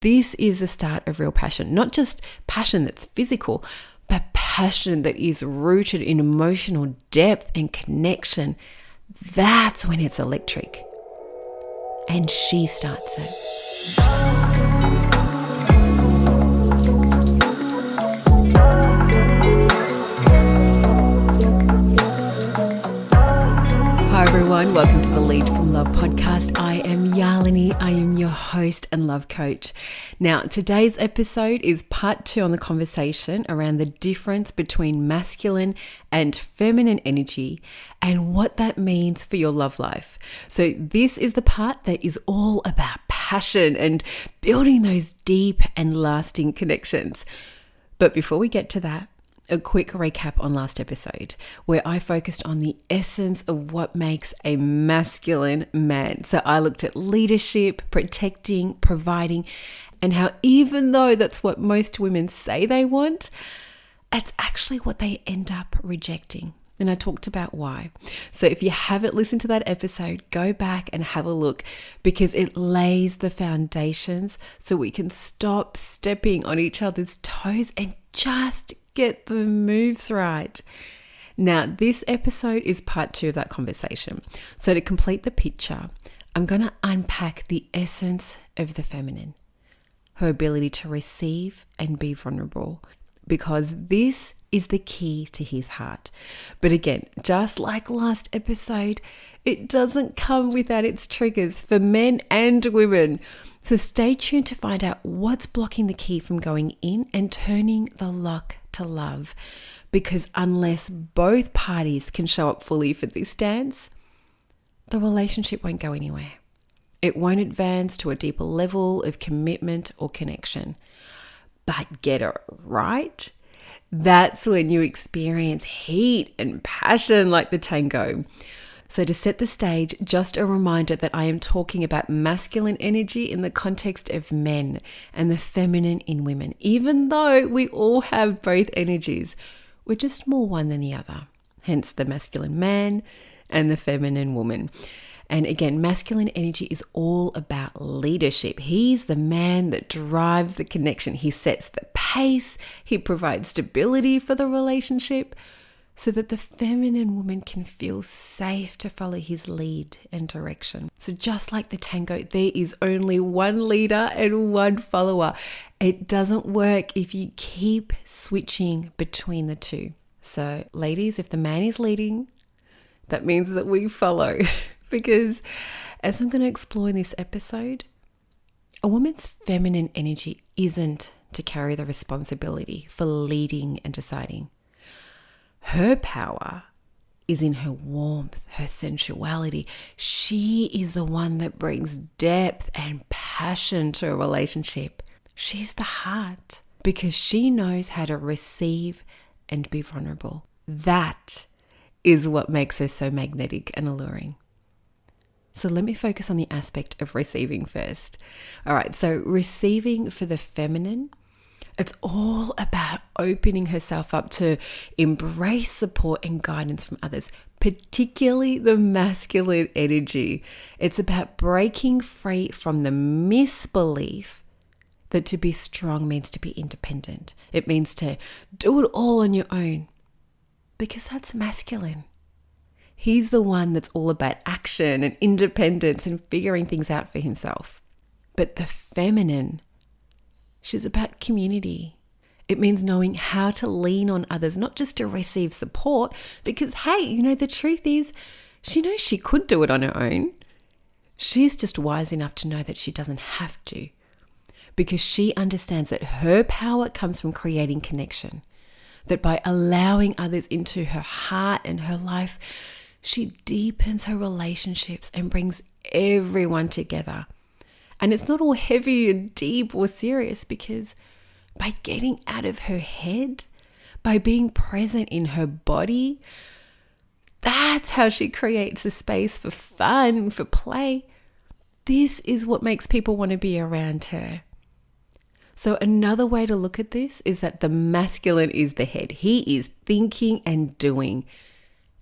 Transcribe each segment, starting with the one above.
This is the start of real passion, not just passion that's physical, but passion that is rooted in emotional depth and connection. That's when it's electric. And she starts it. Hi everyone, welcome to the Lead from Love podcast. I am Yalini. I am your host and love coach. Now, today's episode is part 2 on the conversation around the difference between masculine and feminine energy and what that means for your love life. So this is the part that is all about passion and building those deep and lasting connections. But before we get to that, a quick recap on last episode where I focused on the essence of what makes a masculine man. So I looked at leadership, protecting, providing, and how even though that's what most women say they want, it's actually what they end up rejecting. And I talked about why. So if you haven't listened to that episode, go back and have a look because it lays the foundations so we can stop stepping on each other's toes and just get the moves right. Now, this episode is part 2 of that conversation. So to complete the picture, I'm going to unpack the essence of the feminine, her ability to receive and be vulnerable, because this is the key to his heart. But again, just like last episode, it doesn't come without its triggers for men and women. So stay tuned to find out what's blocking the key from going in and turning the lock to love. Because unless both parties can show up fully for this dance, the relationship won't go anywhere. It won't advance to a deeper level of commitment or connection. But get it right, that's when you experience heat and passion like the tango. So to set the stage, just a reminder that I am talking about masculine energy in the context of men and the feminine in women. Even though we all have both energies, we're just more one than the other. Hence the masculine man and the feminine woman. And again, masculine energy is all about leadership. He's the man that drives the connection. He sets the pace. He provides stability for the relationship so that the feminine woman can feel safe to follow his lead and direction. So just like the tango, there is only one leader and one follower. It doesn't work if you keep switching between the two. So ladies, if the man is leading, that means that we follow. Because as I'm going to explore in this episode, a woman's feminine energy isn't to carry the responsibility for leading and deciding. Her power is in her warmth, her sensuality. She is the one that brings depth and passion to a relationship. She's the heart because she knows how to receive and be vulnerable. That is what makes her so magnetic and alluring. So let me focus on the aspect of receiving first. All right, so receiving for the feminine, it's all about opening herself up to embrace support and guidance from others, particularly the masculine energy. It's about breaking free from the misbelief that to be strong means to be independent. It means to do it all on your own, because that's masculine. He's the one that's all about action and independence and figuring things out for himself. But the feminine, she's about community. It means knowing how to lean on others, not just to receive support, because, hey, the truth is, she knows she could do it on her own. She's just wise enough to know that she doesn't have to, because she understands that her power comes from creating connection, that by allowing others into her heart and her life, she deepens her relationships and brings everyone together. And it's not all heavy and deep or serious, because by getting out of her head, by being present in her body, that's how she creates the space for fun, for play. This is what makes people want to be around her. So another way to look at this is that the masculine is the head. He is thinking and doing.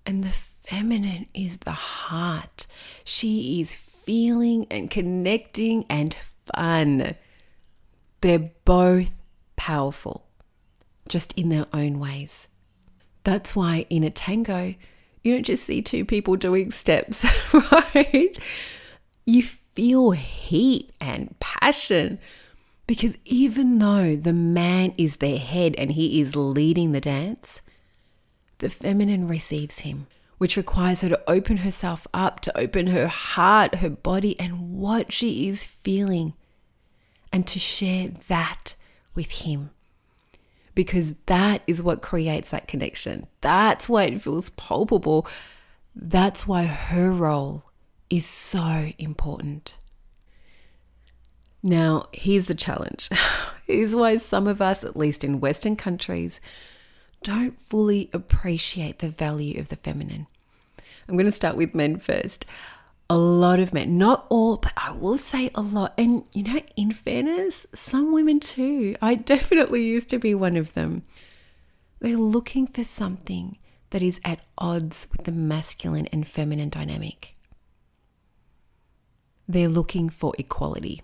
And the feminine is the heart. She is feeling and connecting and fun. They're both powerful, just in their own ways. That's why in a tango, you don't just see two people doing steps, right? You feel heat and passion, because even though the man is their head and he is leading the dance, the feminine receives him, which requires her to open herself up, to open her heart, her body, and what she is feeling, and to share that with him. Because that is what creates that connection. That's why it feels palpable. That's why her role is so important. Now, here's the challenge. Here's why some of us, at least in Western countries, don't fully appreciate the value of the feminine. I'm going to start with men first. A lot of men, not all, but I will say a lot. And, in fairness, some women too. I definitely used to be one of them. They're looking for something that is at odds with the masculine and feminine dynamic. They're looking for equality.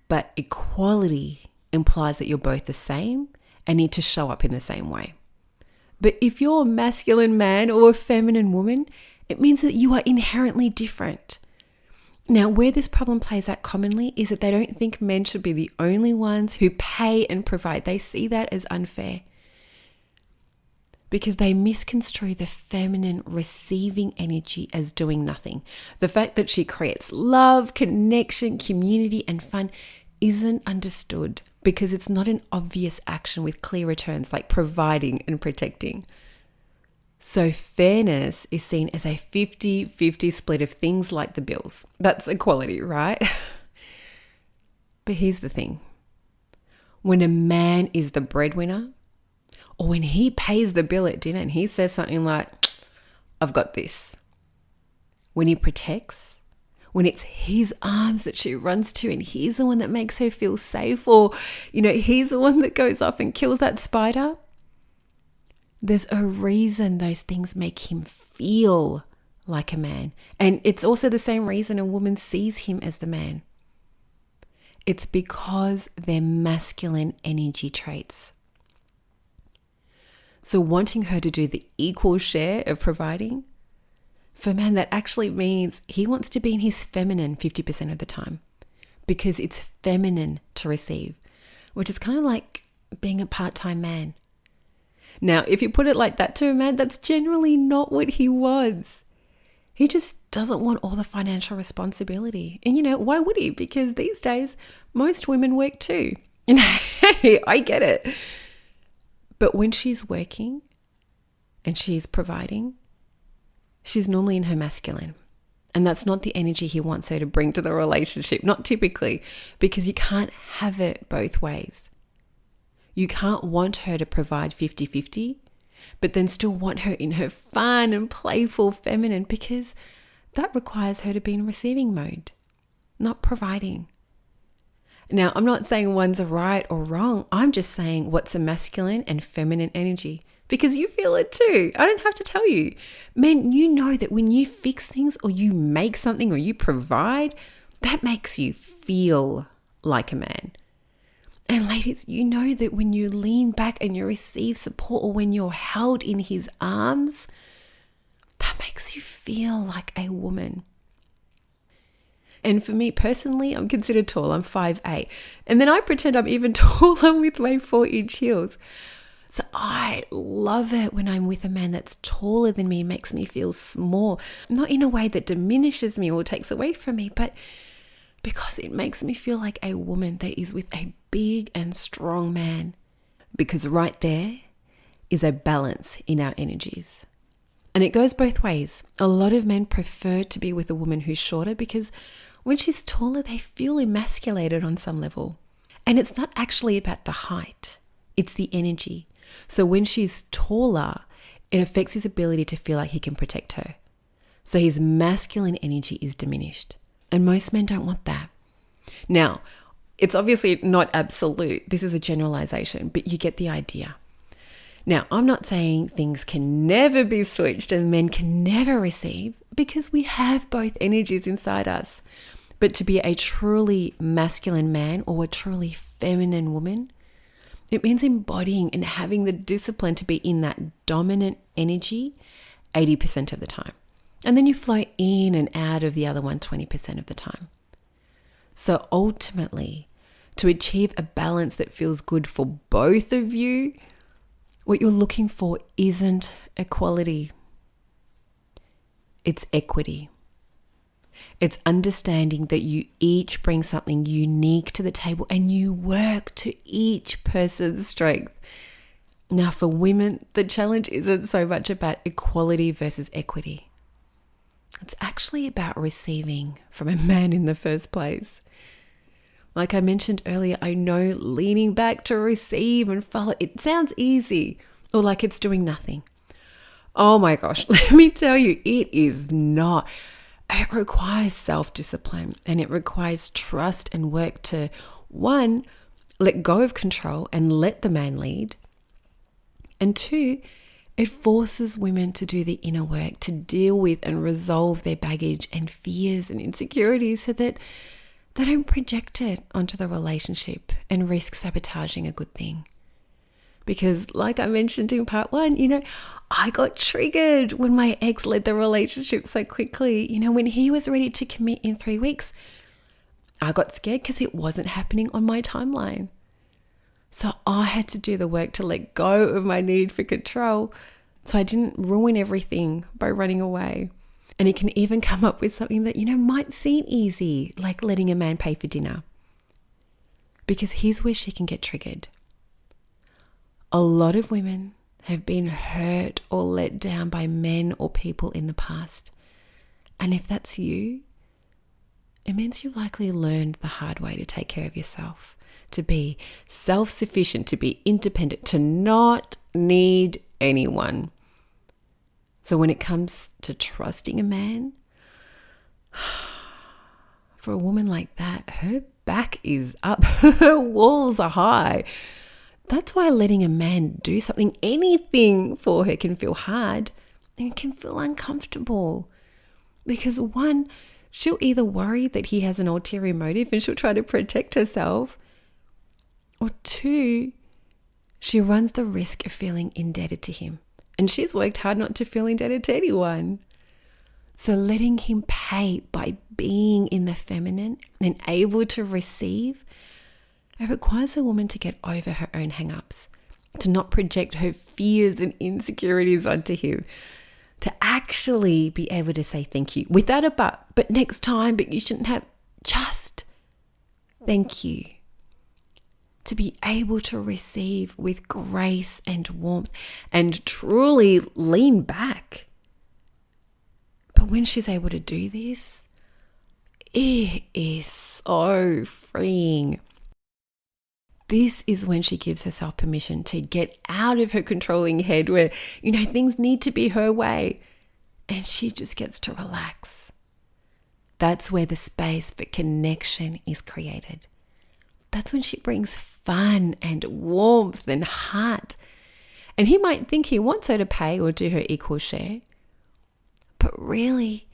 But equality implies that you're both the same and need to show up in the same way. But if you're a masculine man or a feminine woman, it means that you are inherently different. Now, where this problem plays out commonly is that they don't think men should be the only ones who pay and provide. They see that as unfair because they misconstrue the feminine receiving energy as doing nothing. The fact that she creates love, connection, community, and fun isn't understood because it's not an obvious action with clear returns like providing and protecting. So fairness is seen as a 50-50 split of things like the bills. That's equality, right? But here's the thing. When a man is the breadwinner, or when he pays the bill at dinner and he says something like, I've got this. When he protects, when it's his arms that she runs to and he's the one that makes her feel safe, or, he's the one that goes off and kills that spider, there's a reason those things make him feel like a man. And it's also the same reason a woman sees him as the man. It's because they're masculine energy traits. So wanting her to do the equal share of providing, for a man, that actually means he wants to be in his feminine 50% of the time because it's feminine to receive, which is kind of like being a part-time man. Now, if you put it like that to a man, that's generally not what he wants. He just doesn't want all the financial responsibility. And why would he? Because these days, most women work too. And hey, I get it. But when she's working and she's providing, she's normally in her masculine. And that's not the energy he wants her to bring to the relationship, not typically, because you can't have it both ways. You can't want her to provide 50-50, but then still want her in her fun and playful feminine, because that requires her to be in receiving mode, not providing. Now, I'm not saying one's right or wrong. I'm just saying what's a masculine and feminine energy, because you feel it too. I don't have to tell you. Men, you know that when you fix things or you make something or you provide, that makes you feel like a man. And ladies, you know that when you lean back and you receive support, or when you're held in his arms, that makes you feel like a woman. And for me personally, I'm considered tall. I'm 5'8". And then I pretend I'm even taller with my 4-inch heels. So I love it when I'm with a man that's taller than me, makes me feel small. Not in a way that diminishes me or takes away from me, but because it makes me feel like a woman that is with a big and strong man. Because right there is a balance in our energies. And it goes both ways. A lot of men prefer to be with a woman who's shorter because when she's taller, they feel emasculated on some level. And it's not actually about the height. It's the energy. So when she's taller, it affects his ability to feel like he can protect her. So his masculine energy is diminished. And most men don't want that. Now, it's obviously not absolute. This is a generalization, but you get the idea. Now, I'm not saying things can never be switched and men can never receive, because we have both energies inside us. But to be a truly masculine man or a truly feminine woman, it means embodying and having the discipline to be in that dominant energy 80% of the time. And then you flow in and out of the other one 20% of the time. So ultimately, to achieve a balance that feels good for both of you, what you're looking for isn't equality. It's equity. It's understanding that you each bring something unique to the table and you work to each person's strength. Now, for women, the challenge isn't so much about equality versus equity. It's actually about receiving from a man in the first place. Like I mentioned earlier, I know leaning back to receive and follow, it sounds easy or like it's doing nothing. Oh my gosh, let me tell you, it is not. It requires self-discipline and it requires trust and work to, one, let go of control and let the man lead. And two, it forces women to do the inner work, to deal with and resolve their baggage and fears and insecurities so that they don't project it onto the relationship and risk sabotaging a good thing. Because like I mentioned in part one, I got triggered when my ex led the relationship so quickly. When he was ready to commit in 3 weeks, I got scared because it wasn't happening on my timeline. So I had to do the work to let go of my need for control so I didn't ruin everything by running away. And it can even come up with something that, might seem easy, like letting a man pay for dinner. Because here's where she can get triggered. A lot of women have been hurt or let down by men or people in the past. And if that's you, it means you likely learned the hard way to take care of yourself, to be self-sufficient, to be independent, to not need anyone. So when it comes to trusting a man, for a woman like that, her back is up, her walls are high. That's why letting a man do something, anything for her can feel hard and can feel uncomfortable. Because one, she'll either worry that he has an ulterior motive and she'll try to protect herself. Or two, she runs the risk of feeling indebted to him. And she's worked hard not to feel indebted to anyone. So letting him pay by being in the feminine and able to receive, it requires a woman to get over her own hang-ups, to not project her fears and insecurities onto him, to actually be able to say thank you without a but next time, but you shouldn't have, just thank you. To be able to receive with grace and warmth and truly lean back. But when she's able to do this, it is so freeing. This is when she gives herself permission to get out of her controlling head where, things need to be her way. And she just gets to relax. That's where the space for connection is created. That's when she brings fun and warmth and heart. And he might think he wants her to pay or do her equal share. But really,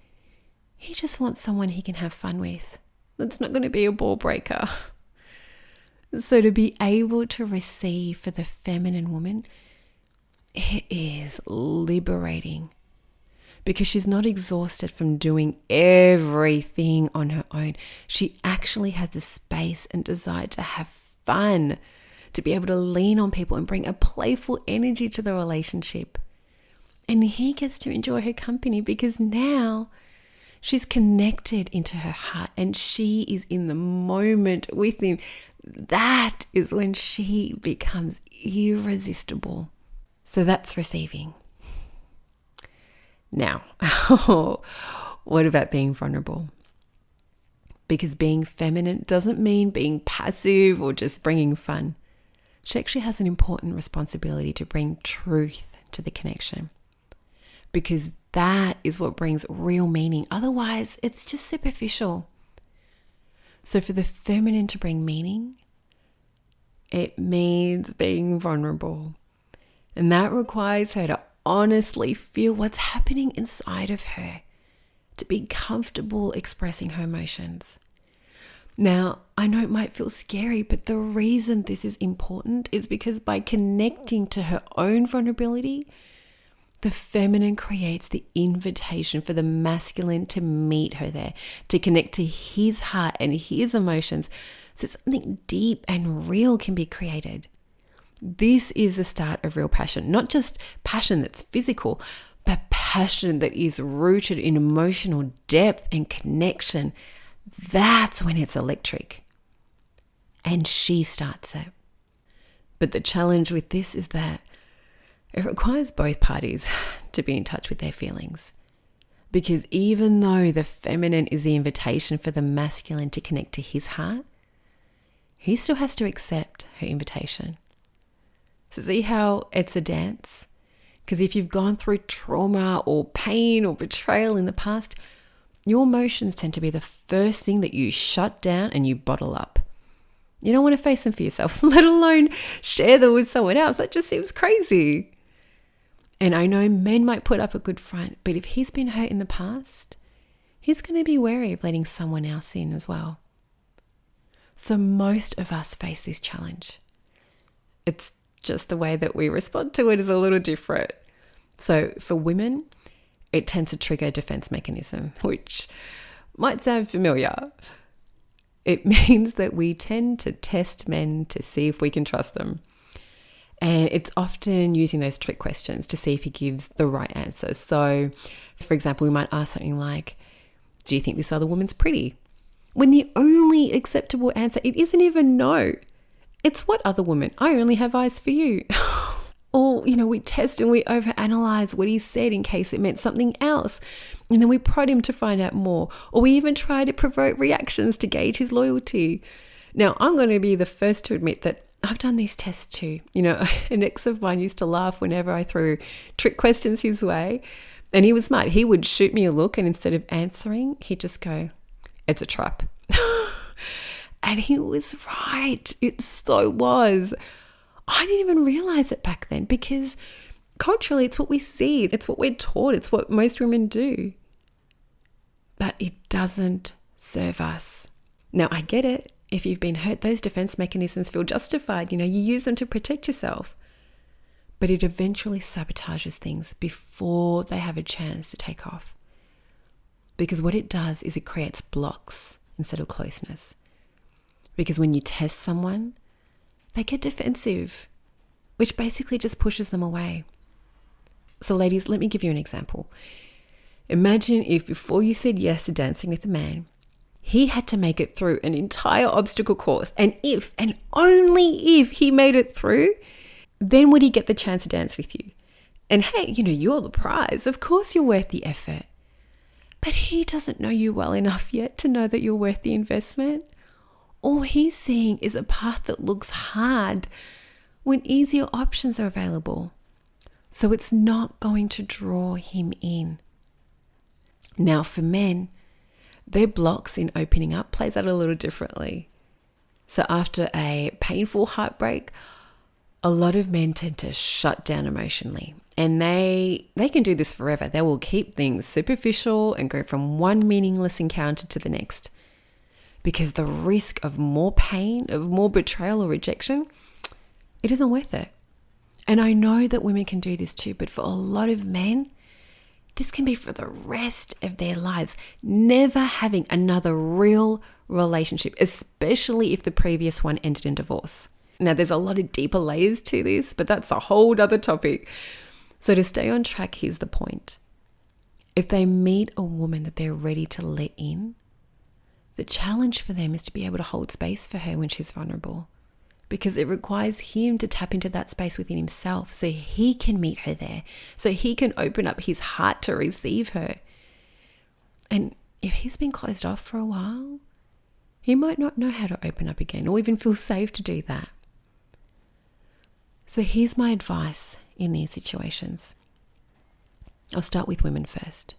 he just wants someone he can have fun with. That's not going to be a ball breaker. So to be able to receive for the feminine woman, it is liberating because she's not exhausted from doing everything on her own. She actually has the space and desire to have fun, to be able to lean on people and bring a playful energy to the relationship. And he gets to enjoy her company because now she's connected into her heart and she is in the moment with him. That is when she becomes irresistible. So that's receiving. Now, what about being vulnerable? Because being feminine doesn't mean being passive or just bringing fun. She actually has an important responsibility to bring truth to the connection. Because that is what brings real meaning. Otherwise, it's just superficial. So for the feminine to bring meaning, it means being vulnerable. And that requires her to honestly feel what's happening inside of her, to be comfortable expressing her emotions, Now, I know it might feel scary, but the reason this is important is because by connecting to her own vulnerability, the feminine creates the invitation for the masculine to meet her there, to connect to his heart and his emotions, so something deep and real can be created. This is the start of real passion, not just passion that's physical, but passion that is rooted in emotional depth and connection. That's when it's electric. And she starts it. But the challenge with this is that it requires both parties to be in touch with their feelings. Because even though the feminine is the invitation for the masculine to connect to his heart, he still has to accept her invitation. So see how it's a dance? Because if you've gone through trauma or pain or betrayal in the past, your emotions tend to be the first thing that you shut down and you bottle up. You don't want to face them for yourself, let alone share them with someone else. That just seems crazy. And I know men might put up a good front, but if he's been hurt in the past, he's going to be wary of letting someone else in as well. So most of us face this challenge. It's just the way that we respond to it is a little different. So for women, it tends to trigger a defense mechanism, which might sound familiar. It means that we tend to test men to see if we can trust them. And it's often using those trick questions to see if he gives the right answer. So, for example, we might ask something like, do you think this other woman's pretty? When the only acceptable answer, it isn't even no. It's what other woman? I only have eyes for you. Or, we test and we overanalyze what he said in case it meant something else. And then we prod him to find out more. Or we even try to provoke reactions to gauge his loyalty. Now, I'm going to be the first to admit that I've done these tests too. An ex of mine used to laugh whenever I threw trick questions his way. And he was smart. He would shoot me a look and instead of answering, he'd just go, it's a trap. And he was right. It so was. I didn't even realize it back then because culturally it's what we see. It's what we're taught. It's what most women do. But it doesn't serve us. Now, I get it. If you've been hurt, those defense mechanisms feel justified. You use them to protect yourself. But it eventually sabotages things before they have a chance to take off. Because what it does is it creates blocks instead of closeness. Because when you test someone, they get defensive, which basically just pushes them away. So ladies, let me give you an example. Imagine if before you said yes to dancing with a man, he had to make it through an entire obstacle course. And if, and only if he made it through, then would he get the chance to dance with you. And hey, you're the prize. Of course you're worth the effort. But he doesn't know you well enough yet to know that you're worth the investment. All he's seeing is a path that looks hard when easier options are available. So it's not going to draw him in. Now for men, their blocks in opening up plays out a little differently. So after a painful heartbreak, a lot of men tend to shut down emotionally. And they can do this forever. They will keep things superficial and go from one meaningless encounter to the next. Because the risk of more pain, of more betrayal or rejection, it isn't worth it. And I know that women can do this too, but for a lot of men, this can be for the rest of their lives, never having another real relationship, especially if the previous one ended in divorce. Now, there's a lot of deeper layers to this, but that's a whole other topic. So to stay on track, here's the point. If they meet a woman that they're ready to let in, the challenge for them is to be able to hold space for her when she's vulnerable, because it requires him to tap into that space within himself so he can meet her there, so he can open up his heart to receive her. And if he's been closed off for a while, he might not know how to open up again or even feel safe to do that. So here's my advice in these situations. I'll start with women first.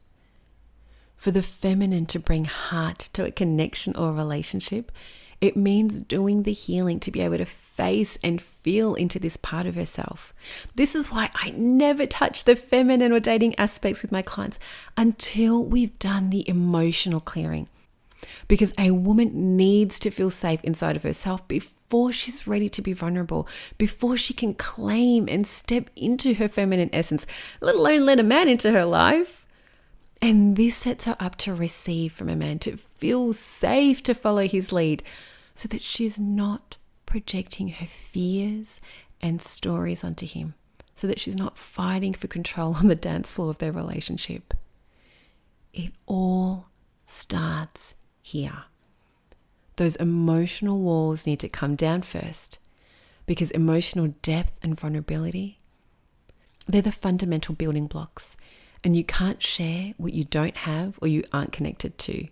For the feminine to bring heart to a connection or a relationship, it means doing the healing to be able to face and feel into this part of herself. This is why I never touch the feminine or dating aspects with my clients until we've done the emotional clearing. Because a woman needs to feel safe inside of herself before she's ready to be vulnerable, before she can claim and step into her feminine essence, let alone let a man into her life. And this sets her up to receive from a man, to feel safe to follow his lead, so that she's not projecting her fears and stories onto him, so that she's not fighting for control on the dance floor of their relationship. It all starts here. Those emotional walls need to come down first, because emotional depth and vulnerability, they're the fundamental building blocks, and you can't share what you don't have or you aren't connected to.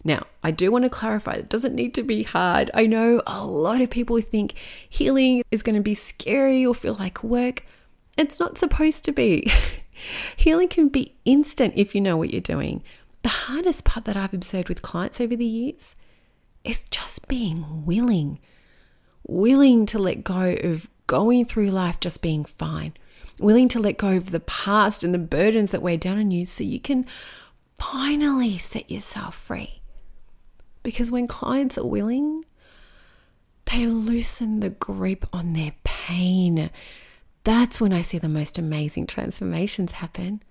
Now, I do want to clarify, it doesn't need to be hard. I know a lot of people think healing is going to be scary or feel like work. It's not supposed to be. Healing can be instant if you know what you're doing. The hardest part that I've observed with clients over the years is just being willing to let go of going through life just being fine, willing to let go of the past and the burdens that weigh down on you so you can finally set yourself free. Because when clients are willing, they loosen the grip on their pain. That's when I see the most amazing transformations happen.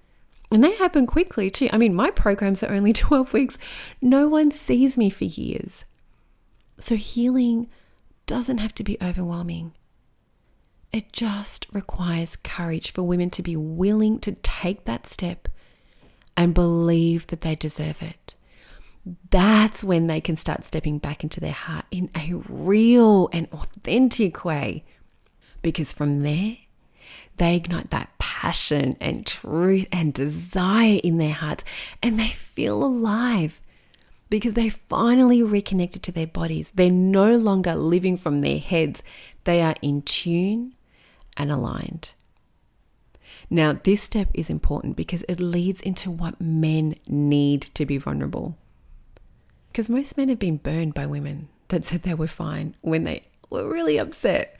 And they happen quickly too. I mean, my programs are only 12 weeks. No one sees me for years. So healing doesn't have to be overwhelming. It just requires courage for women to be willing to take that step and believe that they deserve it. That's when they can start stepping back into their heart in a real and authentic way. Because from there, they ignite that passion and truth and desire in their hearts, and they feel alive because they finally reconnected to their bodies. They're no longer living from their heads. They are in tune and aligned. Now, this step is important because it leads into what men need to be vulnerable. Because most men have been burned by women that said they were fine when they were really upset.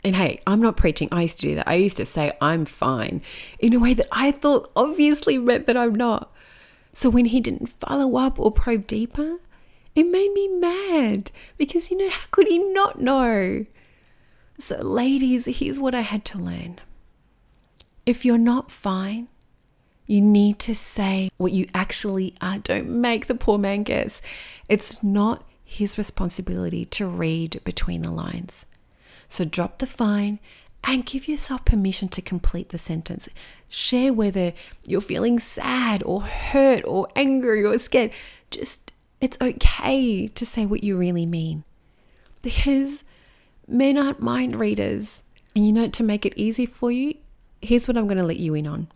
And hey, I'm not preaching. I used to do that. I used to say I'm fine in a way that I thought obviously meant that I'm not. So when he didn't follow up or probe deeper, it made me mad because, how could he not know? So ladies, here's what I had to learn. If you're not fine, you need to say what you actually are. Don't make the poor man guess. It's not his responsibility to read between the lines. So drop the fine and give yourself permission to complete the sentence. Share whether you're feeling sad or hurt or angry or scared. It's okay to say what you really mean. Because men aren't mind readers. And to make it easy for you, here's what I'm going to let you in on.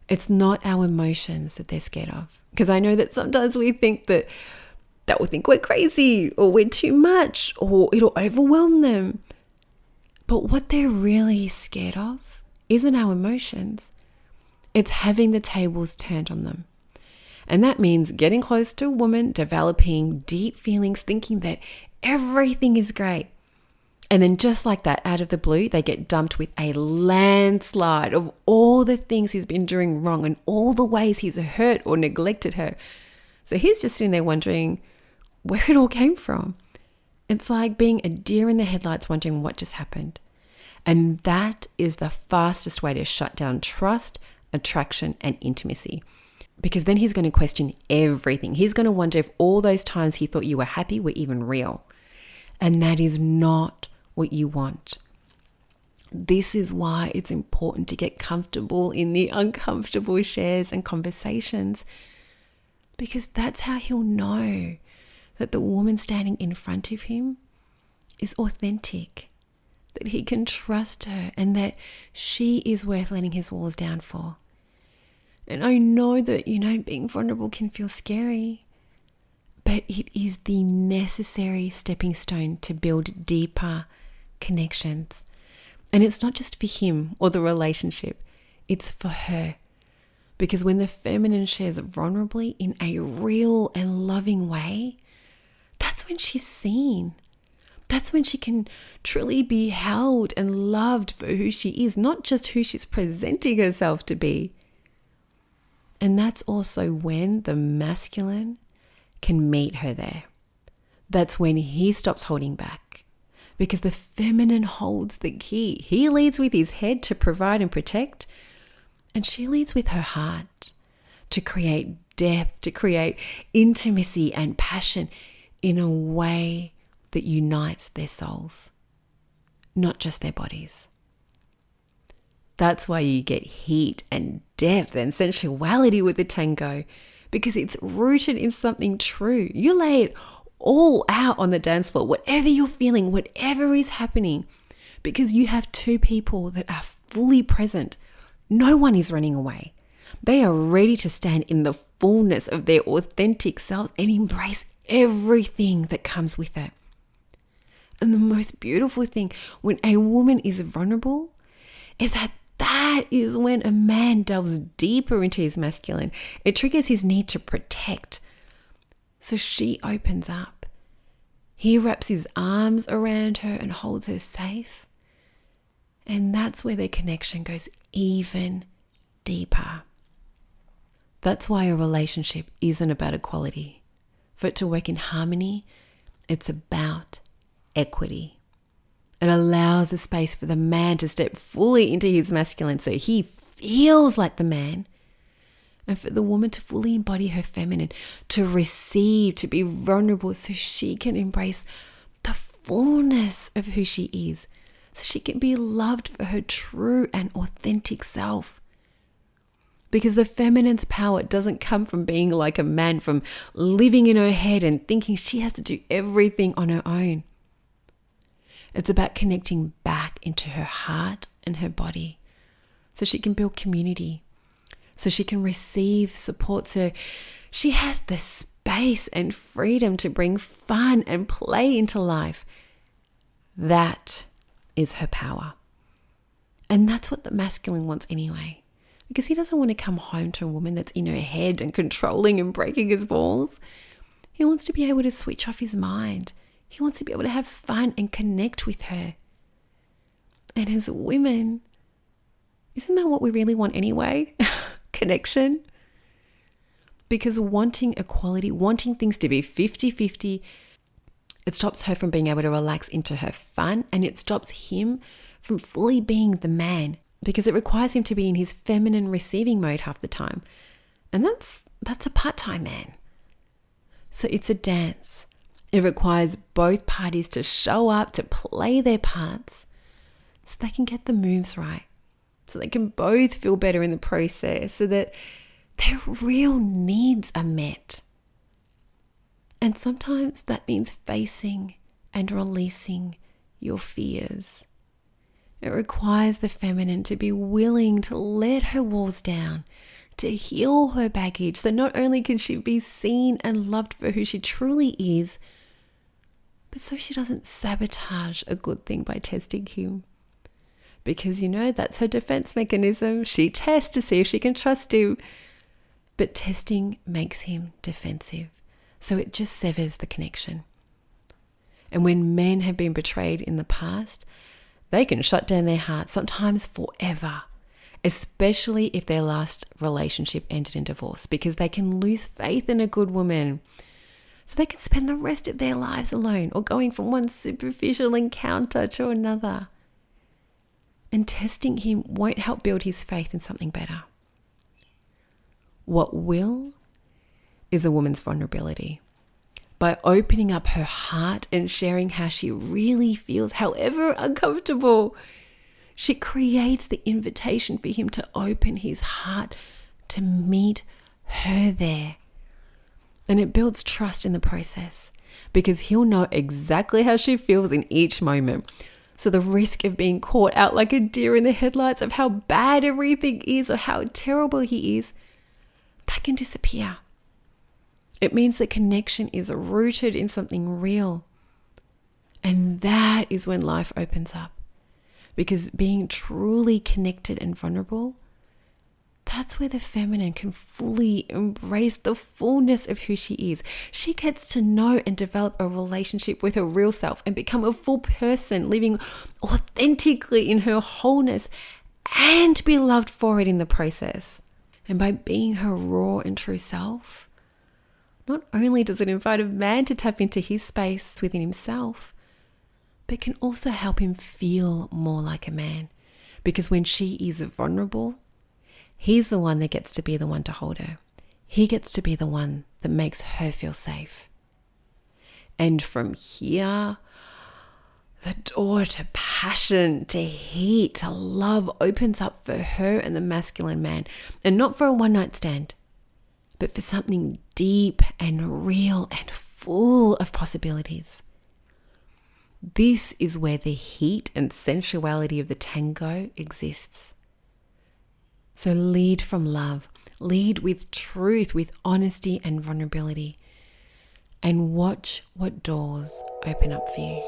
It's not our emotions that they're scared of. Because I know that sometimes we think that will think we're crazy or we're too much or it'll overwhelm them. But what they're really scared of isn't our emotions. It's having the tables turned on them. And that means getting close to a woman, developing deep feelings, thinking that everything is great. And then just like that, out of the blue, they get dumped with a landslide of all the things he's been doing wrong and all the ways he's hurt or neglected her. So he's just sitting there wondering where it all came from. It's like being a deer in the headlights wondering what just happened. And that is the fastest way to shut down trust, attraction, and intimacy. Because then he's going to question everything. He's going to wonder if all those times he thought you were happy were even real. And that is not what you want. This is why it's important to get comfortable in the uncomfortable shares and conversations. Because that's how he'll know that the woman standing in front of him is authentic, that he can trust her and that she is worth letting his walls down for. And I know that, being vulnerable can feel scary, but it is the necessary stepping stone to build deeper connections. And it's not just for him or the relationship, it's for her. Because when the feminine shares vulnerably in a real and loving way, that's when she's seen. That's when she can truly be held and loved for who she is, not just who she's presenting herself to be. And that's also when the masculine can meet her there. That's when he stops holding back, because the feminine holds the key. He leads with his head to provide and protect, and she leads with her heart to create depth, to create intimacy and passion in a way that unites their souls, not just their bodies. That's why you get heat and depth and sensuality with the tango, because it's rooted in something true. You lay it all out on the dance floor, whatever you're feeling, whatever is happening, because you have two people that are fully present. No one is running away. They are ready to stand in the fullness of their authentic selves and embrace everything that comes with it. And the most beautiful thing when a woman is vulnerable is that is when a man delves deeper into his masculine. It triggers his need to protect. So she opens up. He wraps his arms around her and holds her safe. And that's where their connection goes even deeper. That's why a relationship isn't about equality. For it to work in harmony, it's about equity. It allows a space for the man to step fully into his masculine so he feels like the man, and for the woman to fully embody her feminine, to receive, to be vulnerable so she can embrace the fullness of who she is, so she can be loved for her true and authentic self. Because the feminine's power doesn't come from being like a man, from living in her head and thinking she has to do everything on her own. It's about connecting back into her heart and her body so she can build community, so she can receive support, so she has the space and freedom to bring fun and play into life. That is her power. And that's what the masculine wants anyway, because he doesn't want to come home to a woman that's in her head and controlling and breaking his balls. He wants to be able to switch off his mind. He wants to be able to have fun and connect with her. And as women, isn't that what we really want anyway? Connection. Because wanting equality, wanting things to be 50-50, it stops her from being able to relax into her fun, and it stops him from fully being the man, because it requires him to be in his feminine receiving mode half the time. And that's a part-time man. So it's a dance. It requires both parties to show up, to play their parts, so they can get the moves right, so they can both feel better in the process, so that their real needs are met. And sometimes that means facing and releasing your fears. It requires the feminine to be willing to let her walls down, to heal her baggage, so not only can she be seen and loved for who she truly is, but so she doesn't sabotage a good thing by testing him. Because, that's her defense mechanism. She tests to see if she can trust him. But testing makes him defensive. So it just severs the connection. And when men have been betrayed in the past, they can shut down their hearts, sometimes forever, especially if their last relationship ended in divorce, because they can lose faith in a good woman. So they can spend the rest of their lives alone, or going from one superficial encounter to another. And testing him won't help build his faith in something better. What will is a woman's vulnerability. By opening up her heart and sharing how she really feels, however uncomfortable, she creates the invitation for him to open his heart to meet her there. And it builds trust in the process, because he'll know exactly how she feels in each moment. So the risk of being caught out like a deer in the headlights of how bad everything is or how terrible he is, that can disappear. It means that connection is rooted in something real. And that is when life opens up. Because being truly connected and vulnerable, that's where the feminine can fully embrace the fullness of who she is. She gets to know and develop a relationship with her real self and become a full person, living authentically in her wholeness, and be loved for it in the process. And by being her raw and true self, not only does it invite a man to tap into his space within himself, but can also help him feel more like a man. Because when she is vulnerable, he's the one that gets to be the one to hold her. He gets to be the one that makes her feel safe. And from here, the door to passion, to heat, to love opens up for her and the masculine man. And not for a one-night stand, but for something deep and real and full of possibilities. This is where the heat and sensuality of the tango exists. So lead from love. Lead with truth, with honesty and vulnerability. And watch what doors open up for you.